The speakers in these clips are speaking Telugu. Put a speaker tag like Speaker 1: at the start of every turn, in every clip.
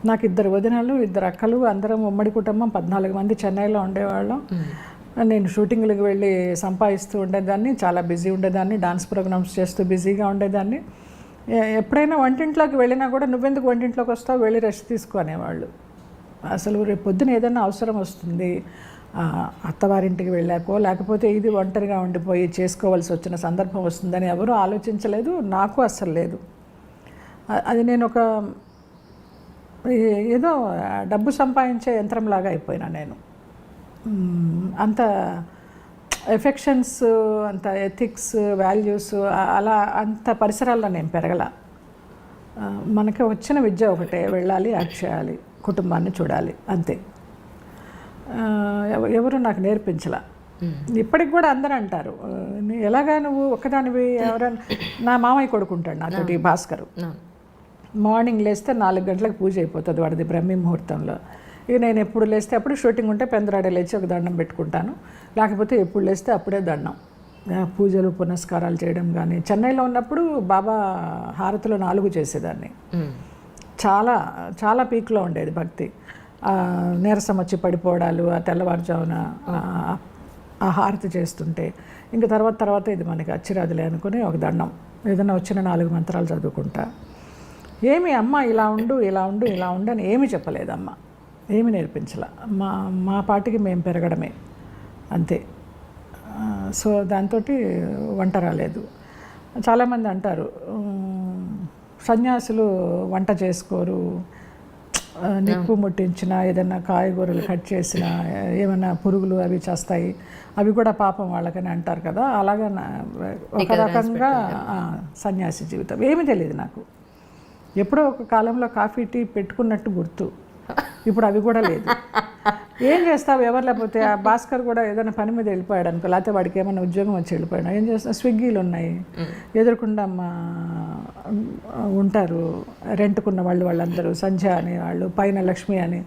Speaker 1: నాకు 2 వదినలు 2 అక్కలు, అందరం ఉమ్మడి కుటుంబం 14 మంది చెన్నైలో ఉండేవాళ్ళం. నేను షూటింగ్లకు వెళ్ళి సంపాదిస్తూ ఉండేదాన్ని, చాలా బిజీ ఉండేదాన్ని, డాన్స్ ప్రోగ్రామ్స్ చేస్తూ బిజీగా ఉండేదాన్ని. ఎప్పుడైనా వంటింట్లోకి వెళ్ళినా కూడా నువ్వెందుకు వంటింట్లోకి వస్తావు, వెళ్ళి రెస్ట్ తీసుకునేవాళ్ళు. అసలు రేపు పొద్దున ఏదైనా అవసరం వస్తుంది, అత్తవారింటికి వెళ్ళాకో లేకపోతే ఇది ఒంటరిగా ఉండిపోయి చేసుకోవాల్సి వచ్చిన సందర్భం వస్తుందని ఎవరూ ఆలోచించలేదు, నాకు అస్సలు లేదు. అది నేను ఒక ఏదో డబ్బు సంపాదించే యంత్రంలాగా అయిపోయినా నేను. అంత ఎఫెక్షన్స్, అంత ఎథిక్స్, వాల్యూస్ అలా అంత పరిసరాల్లో నేను పెరగల. మనకి వచ్చిన విద్య ఒకటే, వెళ్ళాలి, యాక్ట్ చేయాలి, కుటుంబాన్ని చూడాలి, అంతే. ఎవరు నాకు నేర్పించలా. ఇప్పటికి కూడా అందరూ అంటారు, ఎలాగా నువ్వు ఒక్కదానివి, ఎవరైనా నా మామయ్య కొడుకుంటాడు నాతోటి, భాస్కరు. మార్నింగ్ లేస్తే 4 గంటలకు పూజ అయిపోతుంది వాడిది, బ్రహ్మీ ముహూర్తంలో. ఇక నేను ఎప్పుడు లేస్తే అప్పుడు షూటింగ్ ఉంటే పెందరాడే లేచి ఒక దండం పెట్టుకుంటాను, లేకపోతే ఎప్పుడు లేస్తే అప్పుడే దండం. పూజలు పునస్కారాలు చేయడం కానీ, చెన్నైలో ఉన్నప్పుడు బాబా హారతిలో 4 చేసేదాన్ని. చాలా చాలా పీక్లో ఉండేది భక్తి. నీరసం వచ్చి పడిపోవడాలు, ఆ తెల్లవారుజామున ఆ హారతి చేస్తుంటే ఇంకా తర్వాత ఇది మనకి అచ్చిరాదులే అనుకుని ఒక దండం, ఏదైనా వచ్చిన 4 మంత్రాలు చదువుకుంటా. ఏమి అమ్మ ఇలా ఉండు ఇలా ఉండు ఇలా ఉండు అని ఏమీ చెప్పలేదమ్మ, ఏమి నేర్పించలే. మా పాటికి మేము పెరగడమే అంతే. సో దాంతో వంట రాలేదు. చాలామంది అంటారు సన్యాసులు వంట చేసుకోరు, నిప్పు ముట్టించిన, ఏదైనా కాయగూరలు కట్ చేసిన, ఏమైనా పురుగులు అవి చేస్తాయి, అవి కూడా పాపం వాళ్ళకని అంటారు కదా. అలాగా ఒక రకంగా సన్యాసి జీవితం. ఏమీ తెలియదు నాకు. ఎప్పుడో ఒక కాలంలో కాఫీ టీ పెట్టుకున్నట్టు గుర్తు, ఇప్పుడు అవి కూడా లేదు. ఏం చేస్తావు, ఎవరు లేకపోతే ఆ భాస్కర్ కూడా ఏదైనా పని మీద వెళ్ళిపోయాడు అనుకో, లేకపోతే వాడికి ఏమైనా ఉద్యోగం వచ్చి వెళ్ళిపోయాడు, ఏం చేస్తావు, స్విగ్గీలు ఉన్నాయి ఎదురుకుండా ఉంటారు రెంట్కున్న వాళ్ళందరూ, సంధ్య అని వాళ్ళు, పైన లక్ష్మి అని,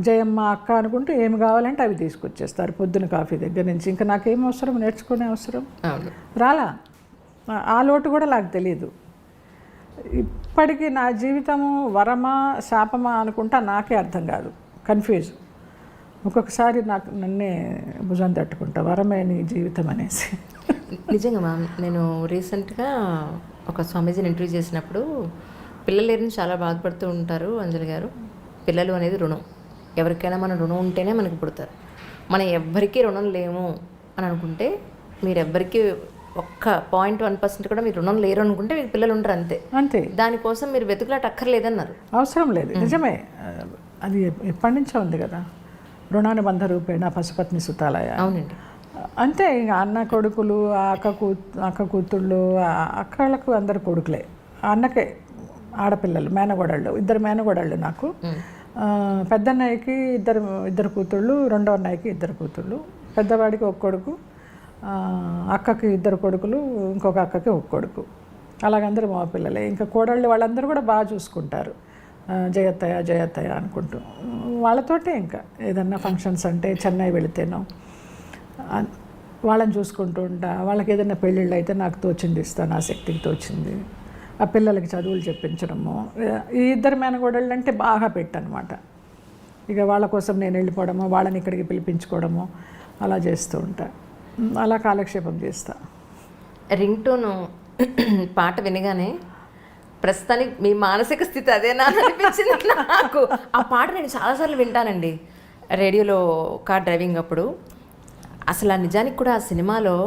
Speaker 1: జయమ్మ అక్క అనుకుంటూ ఏమి కావాలంటే అవి తీసుకొచ్చేస్తారు పొద్దున కాఫీ దగ్గర నుంచి. ఇంకా నాకేం అవసరం, నేర్చుకునే అవసరం రాలా. ఆ లోటు కూడా నాకు తెలియదు. ఇప్పటికీ నా జీవితము వరమా శాపమా అనుకుంటా నాకే అర్థం కాదు, కన్ఫ్యూజ్. ఒక్కొక్కసారి నన్నే భుజం తట్టుకుంటా, వరమే నీ జీవితం అనేసి.
Speaker 2: నిజంగా మ్యామ్, నేను రీసెంట్గా ఒక స్వామీజీని ఇంటర్వ్యూ చేసినప్పుడు, పిల్లలు లేరని చాలా బాధపడుతూ ఉంటారు అంజలి గారు. పిల్లలు అనేది రుణం, ఎవరికైనా మన రుణం ఉంటేనే మనకి పుడతారు. మనం ఎవ్వరికీ రుణం లేము అని అనుకుంటే, మీరెవ్వరికీ ఒక్క 0.1% కూడా మీరు రుణం లేరు అనుకుంటే మీకు పిల్లలు ఉంటారు, అంతే
Speaker 1: అంతే.
Speaker 2: దానికోసం మీరు వెతుకులాట అక్కర్లేదన్నారు.
Speaker 1: అవసరం లేదు, నిజమే. అది ఎప్పటి నుంచో ఉంది కదా, రుణానుబంధ రూపేణ పశుపత్ని సుతాలయ.
Speaker 2: అవునండి,
Speaker 1: అంతే. ఇక అన్న కొడుకులు, అక్క కూతుళ్ళు, అక్కలకు అందరు కొడుకులే, అన్నకే ఆడపిల్లలు, మేనగోడళ్ళు, 2 మేనగోడళ్ళు నాకు. పెద్దన్నయ్యకి ఇద్దరు కూతుళ్ళు, రెండో అన్నయ్యకి 2 కూతుళ్ళు, పెద్దవాడికి 1 కొడుకు, అక్కకి 2 కొడుకులు, ఇంకొక అక్కకి 1 కొడుకు. అలాగందరూ మా పిల్లలే. ఇంకా కోడళ్ళు వాళ్ళందరూ కూడా బాగా చూసుకుంటారు, జయత్తయ్య అనుకుంటూ. వాళ్ళతోటే ఇంకా ఏదన్నా ఫంక్షన్స్ అంటే చెన్నై వెళితేనో వాళ్ళని చూసుకుంటూ ఉంటా. వాళ్ళకి ఏదైనా పెళ్ళిళ్ళు అయితే నాకు తోచింది ఇస్తాను, నా శక్తికి తోచింది. ఆ పిల్లలకి చదువులు చెప్పించడము. ఈ 2 మేనగోడళ్ళు అంటే బాగా పెట్టనమాట. ఇక వాళ్ళ కోసం నేను వెళ్ళిపోవడము, వాళ్ళని ఇక్కడికి పిలిపించుకోవడము అలా చేస్తూ ఉంటా. అలా కాలక్షేపం చేస్తా.
Speaker 2: రింగ్ టోన్ పాట వినగానే ప్రస్తుతానికి మీ మానసిక స్థితి అదేనా అనిపించింది నాకు. ఆ పాట నేను చాలాసార్లు వింటానండి రేడియోలో, కార్ డ్రైవింగ్ అప్పుడు. అసలు నిజానికి కూడా ఆ సినిమాలో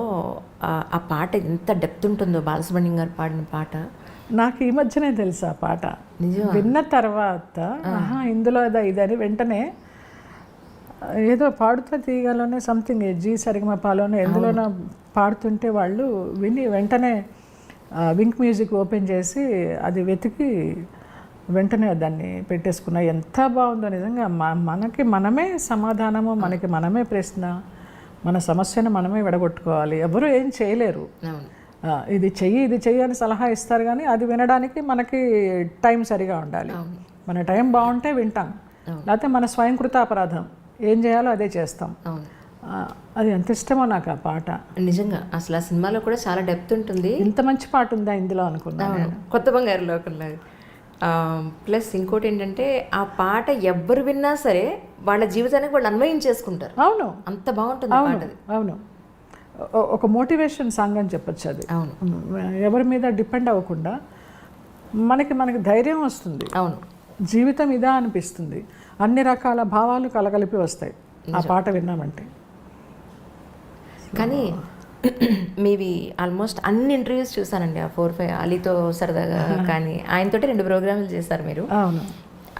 Speaker 2: ఆ పాట ఎంత డెప్త్ ఉంటుందో, బాలసుబ్రహ్మణ్యం గారు పాడిన పాట.
Speaker 1: నాకు ఈ మధ్యనే తెలుసు ఆ పాట. విన్న తర్వాత ఇందులో ఇదని వెంటనే ఏదో పాడుతా తీయగలనే సంథింగ్ జీ సరిగమపాలోనే ఎందులోనో పాడుతుంటే వాళ్ళు విని వెంటనే వింక్ మ్యూజిక్ ఓపెన్ చేసి అది వెతికి వెంటనే దాన్ని పెట్టేసుకున్నా. ఎంత బాగుందో నిజంగా. మనకి మనమే సమాధానము, మనకి మనమే ప్రశ్న, మన సమస్యను మనమే విడగొట్టుకోవాలి. ఎవరు ఏం చేయలేరు. ఇది చెయ్యి అని సలహా ఇస్తారు, కానీ అది వినడానికి మనకి టైం సరిగా ఉండాలి. మన టైం బాగుంటే వింటాం, లేకపోతే మన స్వయంకృత అపరాధం, ఏం చేయాలో అదే చేస్తాం. అది ఎంత ఇష్టమో నాకు ఆ పాట.
Speaker 2: నిజంగా అసలు ఆ సినిమాలో కూడా చాలా డెప్త్ ఉంటుంది.
Speaker 1: ఇంత మంచి పాట ఉందా ఇందులో అనుకున్నాను.
Speaker 2: కొత్త బంగారు లోకంలో ప్లస్ ఇంకోటి ఏంటంటే ఆ పాట ఎవ్వరు విన్నా సరే వాళ్ళ జీవితానికి వాళ్ళు అన్వయం చేసుకుంటారు.
Speaker 1: అవును,
Speaker 2: అంత బాగుంటుంది పాట అది.
Speaker 1: అవును, ఒక మోటివేషన్ సాంగ్ అని చెప్పొచ్చు అది.
Speaker 2: అవును,
Speaker 1: ఎవరి మీద డిపెండ్ అవ్వకుండా మనకి ధైర్యం వస్తుంది.
Speaker 2: అవును,
Speaker 1: జీవితం ఇదా అనిపిస్తుంది. అన్ని రకాల భావాలు కలగలిపి వస్తాయి ఆ పాట విన్నామంటే.
Speaker 2: కానీ మీవి ఆల్మోస్ట్ అన్ని ఇంటర్వ్యూస్ చూసానండి. ఆ 4-5 అలీతో సరదాగా కానీ ఆయనతోటి 2 ప్రోగ్రాంలు చేశారు మీరు.
Speaker 1: అవును,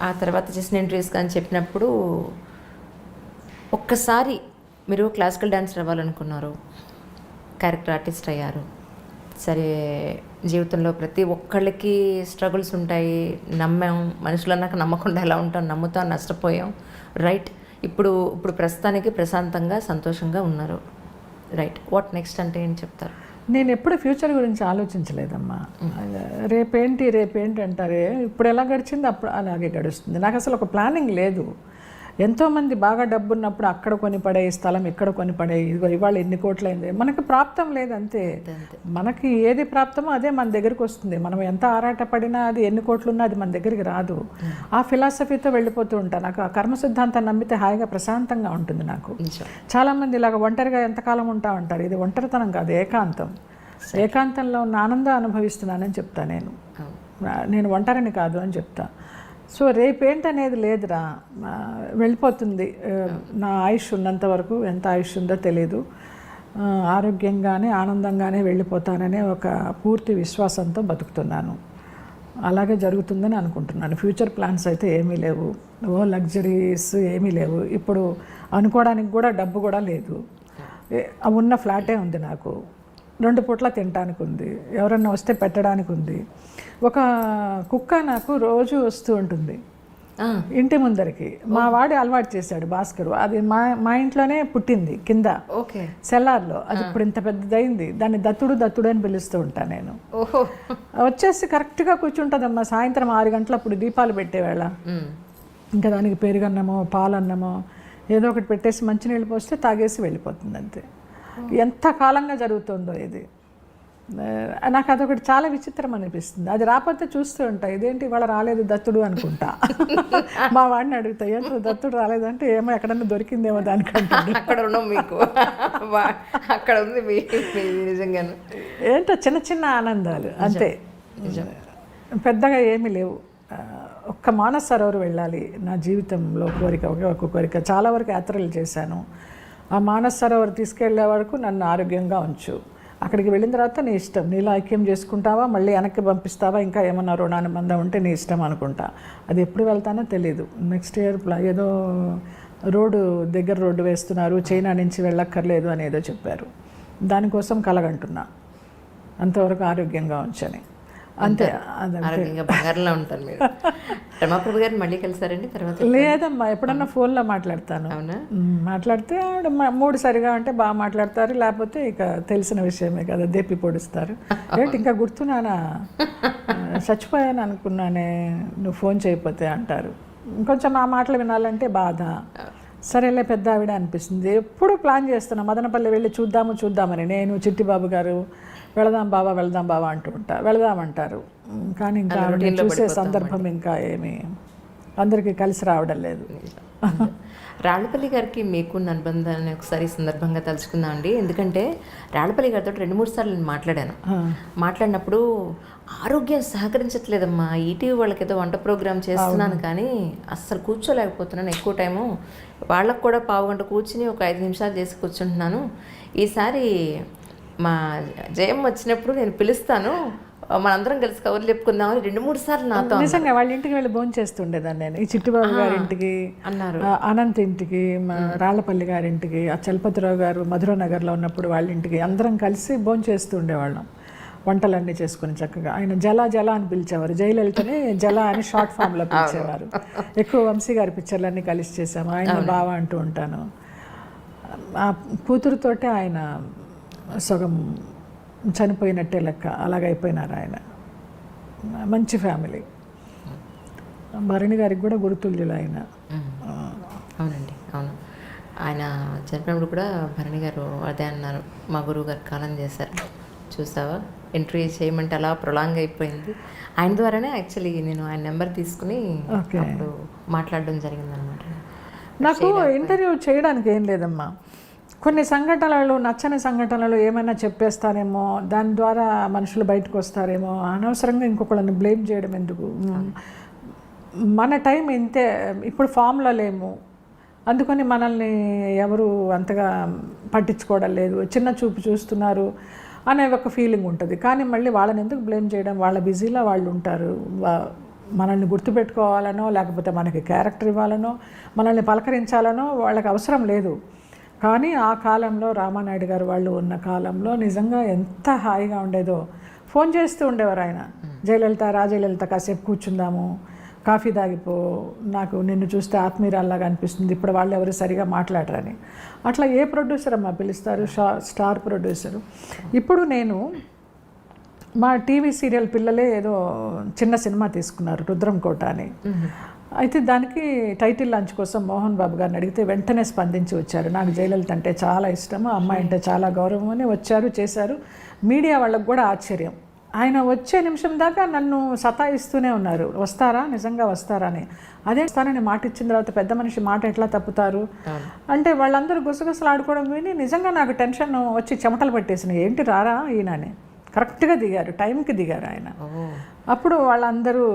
Speaker 2: ఆ తర్వాత చేసిన ఇంటర్వ్యూస్ కానీ చెప్పినప్పుడు ఒక్కసారి మీరు క్లాసికల్ డాన్సర్ అవ్వాలనుకున్నారు, క్యారెక్టర్ ఆర్టిస్ట్ అయ్యారు. సరే, జీవితంలో ప్రతి ఒక్కళ్ళకి స్ట్రగుల్స్ ఉంటాయి. నమ్మాం, మనుషులన్నాక నమ్మకుండా ఎలా ఉంటాం, నమ్ముతాం, నష్టపోయాం. రైట్, ఇప్పుడు ప్రస్తుతానికి ప్రశాంతంగా సంతోషంగా ఉన్నారు. రైట్, వాట్ నెక్స్ట్ అంటే ఏం చెప్తారు?
Speaker 1: నేను ఎప్పుడు ఫ్యూచర్ గురించి ఆలోచించలేదమ్మా. రేపేంటి అంటారే, ఇప్పుడు ఎలా గడిచింది అప్పుడు అలాగే గడుస్తుంది. నాకు అసలు ఒక ప్లానింగ్ లేదు. ఎంతోమంది బాగా డబ్బు ఉన్నప్పుడు అక్కడ కొని పడే స్థలం, ఇక్కడ కొని పడే, ఇదిగో ఇవాళ ఎన్ని కోట్లయింది. మనకి ప్రాప్తం లేదు అంతే. మనకి ఏది ప్రాప్తమో అదే మన దగ్గరికి వస్తుంది. మనం ఎంత ఆరాట పడినా అది ఎన్ని కోట్లున్నా అది మన దగ్గరికి రాదు. ఆ ఫిలాసఫీతో వెళ్ళిపోతూ ఉంటాను. నాకు ఆ కర్మ సిద్ధాంతాన్ని నమ్మితే హాయిగా ప్రశాంతంగా ఉంటుంది నాకు. చాలామంది ఇలాగ ఒంటరిగా ఎంతకాలం ఉంటా ఉంటారు. ఇది ఒంటరితనం కాదు, ఏకాంతం. ఏకాంతంలో ఉన్న ఆనందం అనుభవిస్తున్నానని చెప్తా నేను ఒంటరిని కాదు అని చెప్తా. సో రేపేంటనేది లేదురా, వెళ్ళిపోతుంది. నా ఆయుష్ ఉన్నంత వరకు, ఎంత ఆయుష్ ఉందో తెలీదు, ఆరోగ్యంగానే ఆనందంగానే వెళ్ళిపోతాననే ఒక పూర్తి విశ్వాసంతో బతుకుతున్నాను. అలాగే జరుగుతుందని అనుకుంటున్నాను. ఫ్యూచర్ ప్లాన్స్ అయితే ఏమీ లేవు, లగ్జరీస్ ఏమీ లేవు. ఇప్పుడు అనుకోవడానికి కూడా డబ్బు కూడా లేదు. ఉన్న ఫ్లాటే ఉంది నాకు, 2 పూట్ల తినడానికి ఉంది, ఎవరన్నా వస్తే పెట్టడానికి ఉంది. ఒక కుక్క నాకు రోజు వస్తూ ఉంటుంది ఇంటి ముందరికి. మా వాడు అలవాటు చేశాడు, భాస్కర్. అది మా ఇంట్లోనే పుట్టింది, కింద సెల్లార్లో. అది ఇప్పుడు ఇంత పెద్దదైంది. దాన్ని దత్తుడు అని పిలుస్తూ ఉంటాను నేను. వచ్చేసి కరెక్ట్గా కూర్చుంటుందమ్మా. సాయంత్రం 6 గంటలప్పుడు దీపాలు పెట్టేవేళ ఇంకా దానికి పెరుగన్నమో పాలన్నమో ఏదో ఒకటి పెట్టేసి మంచినీళ్ళు పోస్తే తాగేసి వెళ్ళిపోతుంది అంతే. ఎంత కాలంగా జరుగుతుందో ఇది. నాకు అదొకటి చాలా విచిత్రం అనిపిస్తుంది. అది రాకపోతే చూస్తూ ఉంటా, ఇదేంటి ఇవాళ రాలేదు దత్తుడు అనుకుంటా. మా వాడిని అడుగుతా, ఏంటో దత్తుడు రాలేదంటే ఏమో ఎక్కడన్నా దొరికిందేమో దానికంటాడు.
Speaker 2: అక్కడ ఉన్నాం మీకు, అక్కడ ఉంది నిజంగానే.
Speaker 1: ఏంటో చిన్న చిన్న ఆనందాలు అంతే, పెద్దగా ఏమీ లేవు. ఒక్క మానస సరోవర్ వెళ్ళాలి నా జీవితంలో కోరిక, ఒక కోరిక. చాలా వరకు యాత్రలు చేశాను. ఆ మానస సరోవర్ తీసుకెళ్లే వరకు నన్ను ఆరోగ్యంగా ఉంచు. అక్కడికి వెళ్ళిన తర్వాత నీ ఇష్టం, నీలో ఐక్యం చేసుకుంటావా, మళ్ళీ వెనక్కి పంపిస్తావా, ఇంకా ఏమన్నా రుణానుబంధం ఉంటే నీ ఇష్టం అనుకుంటా. అది ఎప్పుడు వెళ్తానో తెలీదు. నెక్స్ట్ ఇయర్ ఏదో రోడ్డు వేస్తున్నారు, చైనా నుంచి వెళ్ళక్కర్లేదు అని ఏదో చెప్పారు. దానికోసం కలగంటున్నా, అంతవరకు ఆరోగ్యంగా ఉంచని. అంతే.
Speaker 2: ఆరోగ్యంగా బంగారంలో ఉంటారు మీరు. రమాప్రభు గారిని మళ్ళీ కలిసారండి తర్వాత?
Speaker 1: లేదమ్మా, ఎప్పుడన్నా ఫోన్లో మాట్లాడతాను. మాట్లాడితే ఆవిడ మూడు సరిగా అంటే బాగా మాట్లాడతారు, లేకపోతే ఇక తెలిసిన విషయమే కదా, దేపి పొడుస్తారు. ఏంటి ఇంకా గుర్తున్నానా, చచ్చిపోయాను అనుకున్నానే నువ్వు ఫోన్ చేయకపోతే అంటారు. ఇంకొంచెం ఆ మాటలు వినాలంటే బాధ. సరేలే పెద్ద ఆవిడ అనిపిస్తుంది. ఎప్పుడు ప్లాన్ చేస్తున్నా మదనపల్లి వెళ్ళి చూద్దామని. నేను చిట్టిబాబు గారు వెళదాం బావా అంటూ ఉంటా. వెళదామంటారు, కానీ ఇంకా చూసే సందర్భం ఇంకా ఏమి అందరికీ కలిసి రావడం లేదు.
Speaker 2: రాళ్ళపల్లి గారికి మీకున్న అనుబంధాన్ని ఒకసారి సందర్భంగా తలుచుకుందాం అండి. ఎందుకంటే రాళ్ళపల్లి గారితో 2-3 సార్లు నేను మాట్లాడినప్పుడు ఆరోగ్యం సహకరించట్లేదమ్మా, ఈటీవీ వాళ్ళకి ఏదో వంట ప్రోగ్రామ్ చేస్తున్నాను కానీ అస్సలు కూర్చోలేకపోతున్నాను. ఎక్కువ టైము వాళ్ళకు కూడా 1/2 గంట కూర్చుని ఒక 5 నిమిషాలు చేసి కూర్చుంటున్నాను. ఈసారి మా జయం వచ్చినప్పుడు నేను పిలుస్తాను, మనందరం కలిసి కవర్లు చెప్పుకుందామని 2-3 సార్లు నాతో.
Speaker 1: నిజంగా వాళ్ళ ఇంటికి వెళ్ళి భోజనం చేస్తుండేదాన్ని నేను. ఈ చిట్టిబాబు గారి ఇంటికి అన్నారు, అనంత్ ఇంటికి, రాళ్లపల్లి గారి ఇంటికి, ఆ చలపతిరావు గారు మధురానగర్లో ఉన్నప్పుడు వాళ్ళ ఇంటికి అందరం కలిసి భోజనం చేస్తూ ఉండేవాళ్ళం. వంటలన్నీ చేసుకుని చక్కగా. ఆయన జల అని పిలిచేవారు, జయలలితని జల అని షార్ట్ ఫామ్లో పిలిచేవారు. ఎక్కువ వంశీ గారి పిక్చర్లన్నీ కలిసి చేసాము. ఆయన బావ అంటూ ఉంటాను. ఆ కూతురుతోటే ఆయన సగం చనిపోయినట్టే లెక్క, అలాగైపోయినారు ఆయన. మంచి ఫ్యామిలీ. భరణి గారికి కూడా గురుతుల్యులు ఆయన.
Speaker 2: అవునండి, అవును. ఆయన చనిపోయినప్పుడు కూడా భరణి గారు అదే అన్నారు, మా గురువు గారు కాలం చేశారు చూసావా ఇంటర్వ్యూ చేయమంటే అలా ప్రొలాంగ్ అయిపోయింది. ఆయన ద్వారానే యాక్చువల్లీ నేను ఆయన నెంబర్ తీసుకుని అప్పుడు మాట్లాడడం జరిగిందనమాట.
Speaker 1: నాకు ఇంటర్వ్యూ చేయడానికి ఏం లేదమ్మా, కొన్ని సంఘటనలు నచ్చని సంఘటనలు ఏమైనా చెప్పేస్తానేమో, దాని ద్వారా మనుషులు బయటకు వస్తారేమో, అనవసరంగా ఇంకొకళ్ళని బ్లేమ్ చేయడం ఎందుకు. మన టైం ఇంతే, ఇప్పుడు ఫామ్లో లేము, అందుకని మనల్ని ఎవరు అంతగా పట్టించుకోవడం లేదు, చిన్న చూపు చూస్తున్నారు అనే ఒక ఫీలింగ్ ఉంటుంది. కానీ మళ్ళీ వాళ్ళని ఎందుకు బ్లేమ్ చేయడం, వాళ్ళ బిజీలో వాళ్ళు ఉంటారు. మనల్ని గుర్తుపెట్టుకోవాలనో లేకపోతే మనకి క్యారెక్టర్ ఇవ్వాలనో మనల్ని పలకరించాలనో వాళ్ళకి అవసరం లేదు. కానీ ఆ కాలంలో రామానాయుడు గారు వాళ్ళు ఉన్న కాలంలో నిజంగా ఎంత హాయిగా ఉండేదో. ఫోన్ చేస్తూ ఉండేవారు ఆయన, జయలలిత రాజలలిత కాసేపు కూర్చుందాము, కాఫీ తాగిపో, నాకు నిన్ను చూస్తే ఆత్మీయురాల్లాగా అనిపిస్తుంది, ఇప్పుడు వాళ్ళు ఎవరు సరిగా మాట్లాడరని. అట్లా ఏ ప్రొడ్యూసర్ అమ్మా పిలుస్తారు, స్టార్ ప్రొడ్యూసరు. ఇప్పుడు నేను మా టీవీ సీరియల్ పిల్లలే ఏదో చిన్న సినిమా తీసుకున్నారు, రుద్రం కోట అని. అయితే దానికి టైటిల్ లాంచ్ కోసం మోహన్ బాబు గారిని అడిగితే వెంటనే స్పందించి వచ్చారు. నాకు జయలలిత అంటే చాలా ఇష్టము, అమ్మాయి అంటే చాలా గౌరవం అని వచ్చారు, చేశారు. మీడియా వాళ్ళకు కూడా ఆశ్చర్యం. ఆయన వచ్చే నిమిషం దాకా నన్ను సతాయిస్తూనే ఉన్నారు, వస్తారా, నిజంగా వస్తారా అని. అదే వస్తానని మాట ఇచ్చిన తర్వాత పెద్ద మనిషి మాట ఎట్లా తప్పుతారు అంటే వాళ్ళందరూ గుసగుసలు ఆడుకోవడం విని నిజంగా నాకు టెన్షన్ వచ్చి చెమటలు పట్టేసినాయి. ఏంటి రారా ఈయన అని. కరెక్ట్గా దిగారు, టైంకి దిగారు ఆయన. అప్పుడు వాళ్ళందరూ